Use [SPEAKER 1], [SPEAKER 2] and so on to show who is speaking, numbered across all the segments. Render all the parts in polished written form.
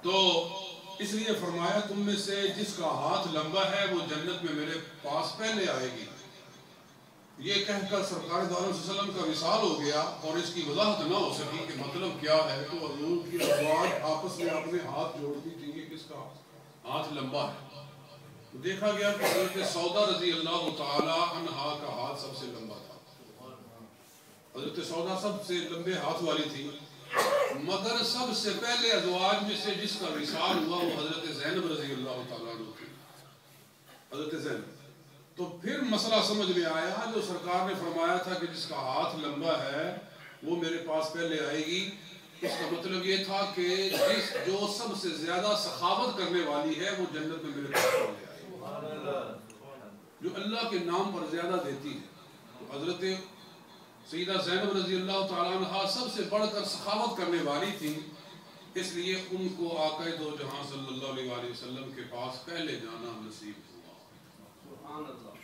[SPEAKER 1] تو اس لیے فرمایا تم میں سے جس کا ہاتھ لمبا ہے وہ جنت میں میرے پاس پہلے آئے گی۔ یہ کہہ کر سرکار دو علیہ وسلم کا وصال ہو گیا اور اس کی وضاحت نہ ہو سکی کہ مطلب کیا ہے، تو حضور کی ازواج آپس میں اپنے ہاتھ جوڑتی تھی کہ کس کا ہاتھ لمبا ہے۔ دیکھا گیا کہ حضرت سودا رضی اللہ تعالی عنہا کا ہاتھ سب سے لمبا تھا۔ حضرت سودا سب سے لمبے ہاتھ والی تھی، مگر سب سے پہلے ازواج میں سے جس کا وصال ہوا وہ حضرت زینب رضی اللہ تعالیٰ عنہ تھی، حضرت زینب۔ تو پھر مسئلہ سمجھ میں آیا جو سرکار نے فرمایا تھا کہ جس کا ہاتھ لمبا ہے وہ میرے پاس پہلے آئے گی، اس کا مطلب یہ تھا کہ جو سب سے زیادہ سخاوت کرنے والی ہے وہ جنت میں میرے پاس پہلے آئے گی، جو اللہ کے نام پر زیادہ دیتی ہے۔ تو حضرت سیدہ زینب رضی اللہ تعالیٰ عنہ سب سے بڑھ کر سخاوت کرنے والی تھی، اس لیے ان کو آقا دو جہاں صلی اللہ علیہ وسلم کے پاس پہلے جانا نصیب ہوا۔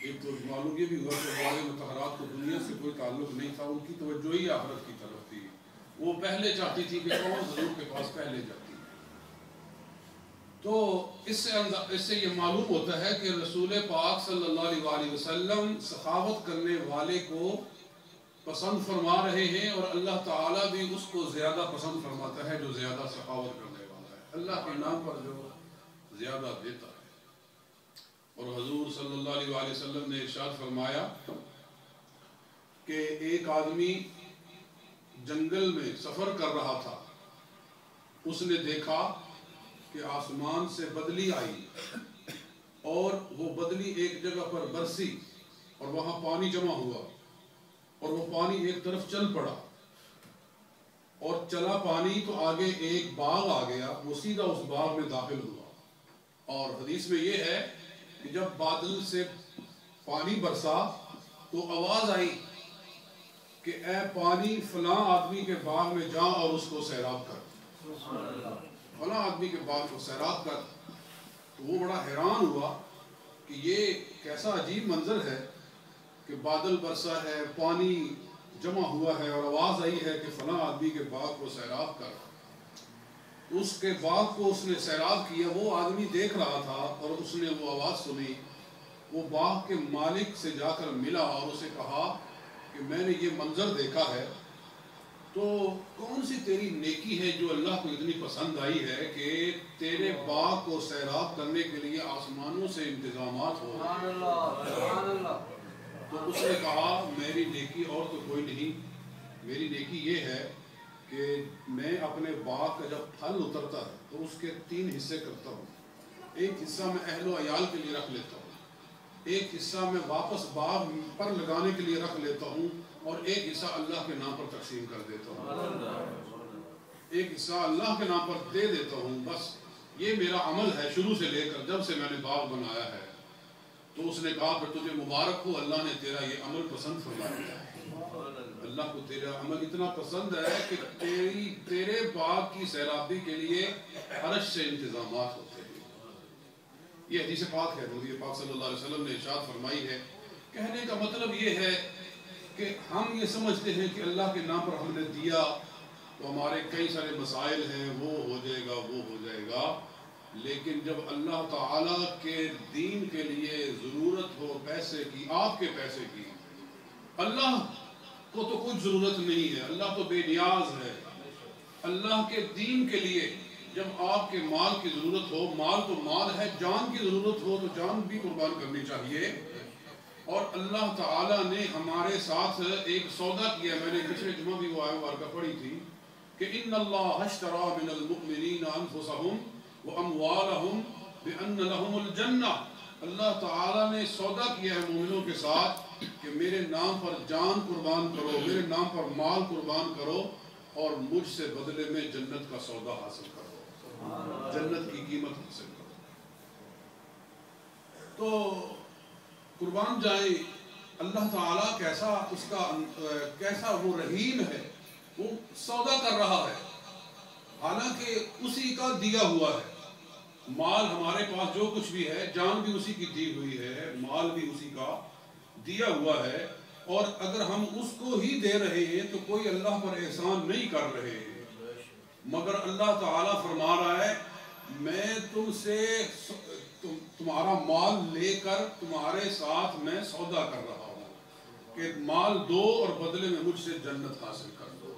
[SPEAKER 1] ایک تو معلوم یہ بھی ہوا کہ ہمارے مطہرات کو دنیا سے کوئی تعلق نہیں تھا، ان کی توجہ ہی آخرت کی طرف تھی، وہ پہلے چاہتی تھی کہ کون حضور کے پاس پہلے جاتی ہے۔ تو اس سے یہ معلوم ہوتا ہے کہ رسول پاک صلی اللہ علیہ وسلم سخاوت کرنے والے کو پسند فرما رہے ہیں، اور اللہ تعالیٰ بھی اس کو زیادہ پسند فرماتا ہے جو زیادہ سخاوت کرنے والا ہے، اللہ کے نام پر جو زیادہ دیتا ہے۔ اور حضور صلی اللہ علیہ وسلم نے ارشاد فرمایا کہ ایک آدمی جنگل میں سفر کر رہا تھا، اس نے دیکھا کہ آسمان سے بدلی آئی اور وہ بدلی ایک جگہ پر برسی اور وہاں پانی جمع ہوا، اور وہ پانی ایک طرف چل پڑا، اور چلا پانی تو آگے ایک باغ آ گیا، وہ سیدھا اس باغ میں داخل ہوا۔ اور حدیث میں یہ ہے کہ جب بادل سے پانی برسا تو آواز آئی کہ اے پانی فلاں آدمی کے باغ میں جا اور اس کو سیراب کر، فلاں آدمی کے باغ کو سیراب کر۔ تو وہ بڑا حیران ہوا کہ یہ کیسا عجیب منظر ہے کہ بادل برسا ہے، پانی جمع ہوا ہے، اور آواز آئی ہے کہ فلاں آدمی کے باغ کو سیراب کر۔ اس کے باغ کو اس نے سیراب کیا، وہ آدمی دیکھ رہا تھا اور اس نے وہ آواز سنی، وہ باغ کے مالک سے جا کر ملا اور اسے کہا کہ میں نے یہ منظر دیکھا ہے، تو کون سی تیری نیکی ہے جو اللہ کو اتنی پسند آئی ہے کہ تیرے باغ کو سیراب کرنے کے لیے آسمانوں سے انتظامات ہو رہے ہیں؟ تو اس نے کہا میری نیکی اور تو کوئی نہیں، میری نیکی یہ ہے کہ میں اپنے باغ کا جب پھل اترتا ہے تو اس کے 3 حصے کرتا ہوں، ایک حصہ میں اہل و عیال کے لیے رکھ لیتا ہوں، ایک حصہ میں واپس باغ پر لگانے کے لیے رکھ لیتا ہوں، اور ایک حصہ اللہ کے نام پر تقسیم کر دیتا ہوں، ایک حصہ اللہ کے نام پر دے دیتا ہوں۔ بس یہ میرا عمل ہے شروع سے لے کر جب سے میں نے باغ بنایا ہے۔ تو اس نے کہا کہ تجھے مبارک ہو، اللہ نے تیرا یہ عمل پسند فرمایا ہے، اللہ کو تیرا عمل اتنا پسند ہے کہ تیرے باغ کی سیرابی کے لیے عرش سے انتظامات ہوتے ہیں۔ یہ حدیث پاک ہے، نبی پاک صلی اللہ علیہ وسلم نے ارشاد فرمائی ہے۔ کہنے کا مطلب یہ ہے کہ ہم یہ سمجھتے ہیں کہ اللہ کے نام پر ہم نے دیا تو ہمارے کئی سارے مسائل ہیں، وہ ہو جائے گا، وہ ہو جائے گا، لیکن جب اللہ تعالیٰ کے دین کے لیے ضرورت ہو پیسے کی، آپ کے پیسے کی، اللہ کو تو کچھ ضرورت نہیں ہے، اللہ تو بے نیاز ہے، اللہ کے دین کے لیے جب آپ کے مال کی ضرورت ہو، مال تو مال ہے، جان کی ضرورت ہو تو جان بھی قربان کرنی چاہیے۔ اور اللہ تعالیٰ نے ہمارے ساتھ ایک سودا کیا، میں نے پچھلے جمعہ بھی وہ آیت مبارکہ پڑھی تھی کہ ان اللہ اشتری من المؤمنین انفسهم واموالهم بان لهم الجنہ، اللہ تعالیٰ نے سودا کیا ہے مومنوں کے ساتھ کہ میرے نام پر جان قربان کرو، میرے نام پر مال قربان کرو، اور مجھ سے بدلے میں جنت کا سودا حاصل کرو، جنت کی قیمت حاصل کرو۔ تو قربان جائے اللہ تعالیٰ کیسا وہ رحیم ہے، وہ سودا کر رہا ہے، حالانکہ اسی کا دیا ہوا ہے، مال ہمارے پاس جو کچھ بھی ہے، جان بھی اسی کی دی ہوئی ہے، مال بھی اسی کا دیا ہوا ہے، اور اگر ہم اس کو ہی دے رہے ہیں تو کوئی اللہ پر احسان نہیں کر رہے ہیں، مگر اللہ تعالیٰ فرما رہا ہے میں تم سے تمہارا مال لے کر تمہارے ساتھ میں سودا کر رہا ہوں کہ مال دو اور بدلے میں مجھ سے جنت حاصل کر دو.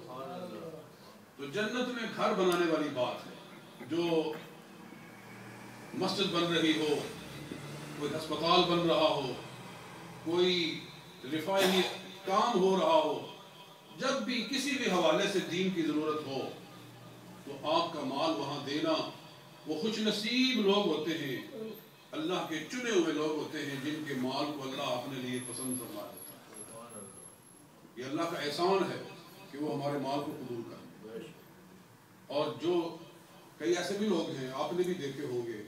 [SPEAKER 1] تو جنت میں گھر بنانے والی بات ہے. جو مسجد بن رہی ہو, کوئی ہسپتال بن رہا ہو, کوئی رفاہی کام ہو رہا ہو, جب بھی کسی بھی حوالے سے دین کی ضرورت ہو تو آپ کا مال وہاں دینا. وہ خوش نصیب لوگ ہوتے ہیں, اللہ کے چنے ہوئے لوگ ہوتے ہیں جن کے مال کو اللہ اپنے لیے پسند فرما دیتا ہے. یہ اللہ کا احسان ہے کہ وہ ہمارے مال کو قبول کرے. اور جو کئی ایسے بھی لوگ ہیں, آپ نے بھی دیکھے ہوں گے,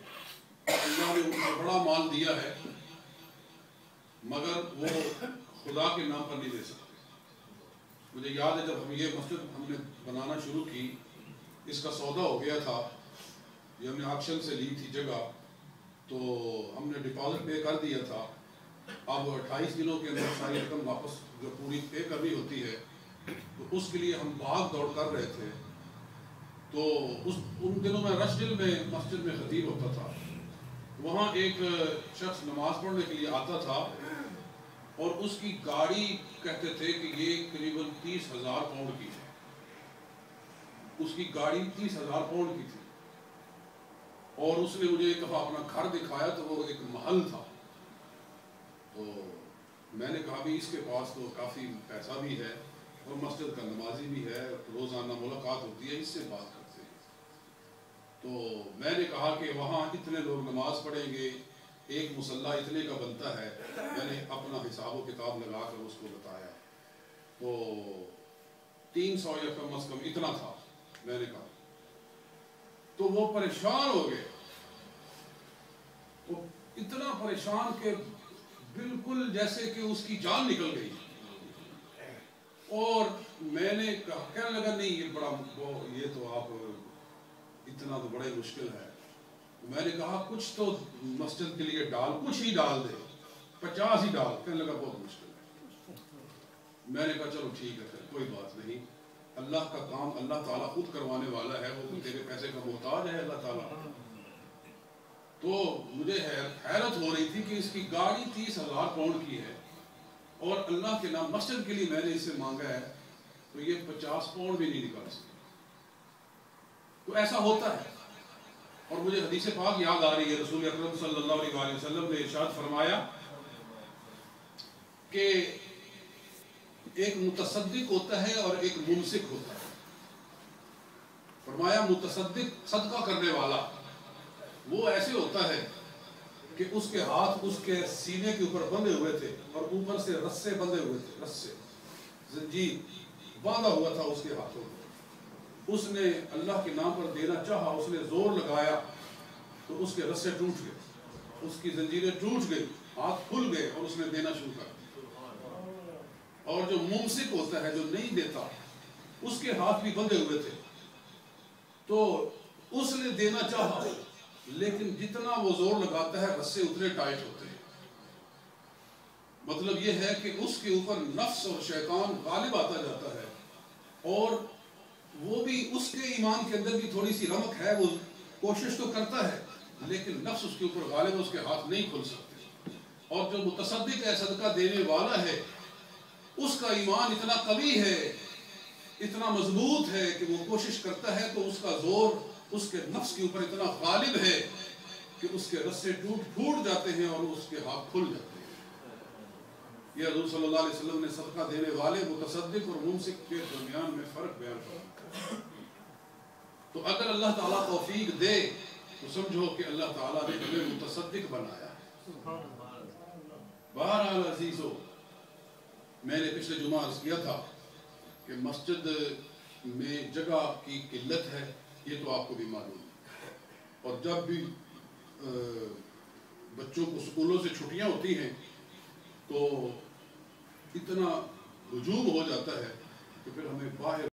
[SPEAKER 1] اللہ نے ان کو بڑا مال دیا ہے مگر وہ خدا کے نام پر نہیں دے سکتے. مجھے یاد ہے جب یہ مسجد ہم نے بنانا شروع کی, اس کا سودا ہو گیا تھا, یہ ہم نے آکشن سے لی تھی جگہ, تو ہم نے ڈپازٹ پے کر دیا تھا. اب 28 دنوں کے اندر ساری رقم واپس جو پوری پے کرنی ہوتی ہے, تو اس کے لیے ہم بھاگ دوڑ کر رہے تھے. تو ان دنوں میں رشدل میں مسجد میں خطیب ہوتا تھا. وہاں ایک شخص نماز پڑھنے کے لیے آتا تھا اور اس کی گاڑی کہتے تھے کہ یہ قریباً 30,000 پاؤنڈ کی ہے. اس کی گاڑی 30,000 پاؤنڈ کی تھی. اور اس نے مجھے ایک دفعہ اپنا گھر دکھایا تو وہ ایک محل تھا. تو میں نے کہا بھی اس کے پاس تو کافی پیسہ بھی ہے اور مسجد کا نمازی بھی ہے, روزانہ ملاقات ہوتی ہے, اس سے بات کرتے ہیں. تو میں نے کہا کہ وہاں اتنے لوگ نماز پڑھیں گے, ایک مصلی اتنے کا بنتا ہے. میں نے اپنا حساب و کتاب لگا کر اس کو بتایا تو 300 یا کم از کم اتنا تھا. میں نے کہا تو وہ پریشان ہو گئے, وہ اتنا پریشان کہ بالکل جیسے کہ اس کی جان نکل گئی. اور میں نے کہنے لگا نہیں یہ تو آپ اتنا تو بڑا مشکل ہے. میں نے کہا کچھ تو مسجد کے لیے کچھ ہی ڈال دے, 50 ہی ڈال. کہنے لگا بہت مشکل ہے. میں نے کہا چلو ٹھیک ہے پھر کوئی بات نہیں, اللہ کا کام اللہ تعالیٰ خود کروانے والا ہے, وہ تیرے پیسے کا محتاج ہے اللہ تعالیٰ. تو مجھے حیرت ہو رہی تھی کہ اس کی گاڑی 30,000 پاؤنڈ کی ہے اور اللہ کے نام مسجد کے لیے میں نے اس سے مانگا ہے, تو یہ 50 پاؤنڈ بھی نہیں نکال سکتا. تو ایسا ہوتا ہے. اور مجھے حدیث پاک یاد آ رہی ہے, رسول اکرم صلی اللہ علیہ وسلم نے ارشاد فرمایا کہ ایک متصدق ہوتا ہے اور ایک ممسک ہوتا ہے. فرمایا متصدق صدقہ کرنے والا وہ ایسے ہوتا ہے کہ اس کے ہاتھ اس کے سینے کے اوپر بندھے ہوئے تھے اور اوپر سے رسے بندھے ہوئے تھے, رسے زنجیر باندھا ہوا تھا اس کے ہاتھوں میں. اس نے اللہ کے نام پر دینا چاہا, اس نے زور لگایا تو اس کے رسے ٹوٹ گئے, اس کی زنجیریں ٹوٹ گئی, ہاتھ کھل گئے اور اس نے دینا شروع کر دیا. اور جو ممسک ہوتا ہے, جو نہیں دیتا, اس کے ہاتھ بھی بندھے ہوئے تھے. تو اس نے دینا چاہا لیکن جتنا وہ زور لگاتا ہے رسے اتنے ٹائٹ ہوتے ہیں. مطلب یہ ہے کہ اس کے اوپر نفس اور شیطان غالب آتا جاتا ہے, اور وہ بھی اس کے ایمان کے اندر بھی تھوڑی سی رمق ہے, وہ کوشش تو کرتا ہے لیکن نفس اس کے اوپر غالب, اس کے ہاتھ نہیں کھل سکتے. اور جو متصدق ہے, صدقہ دینے والا ہے, اس کا ایمان اتنا قوی ہے, اتنا مضبوط ہے کہ وہ کوشش کرتا ہے تو اس کا زور اس کے نفس کے اوپر اتنا غالب ہے کہ اس کے رسے پھوٹ جاتے ہیں اور اس کے ہاتھ کھل جاتے ہیں. یہ حضور صلی اللہ علیہ وسلم نے صدقہ دینے والے متصدق اور ممسک کے درمیان میں فرق بیان کیا. تو اگر اللہ تعالیٰ توفیق دے تو سمجھو کہ اللہ تعالیٰ نے ہمیں متصدق بنایا ہے. بہرحال عزیزو, میں نے پچھلے جمعہ عرض کیا تھا کہ مسجد میں جگہ کی قلت ہے, یہ تو آپ کو بھی معلوم ہے. اور جب بھی بچوں کو اسکولوں سے چھٹیاں ہوتی ہیں تو اتنا ہجوم ہو جاتا ہے کہ پھر ہمیں باہر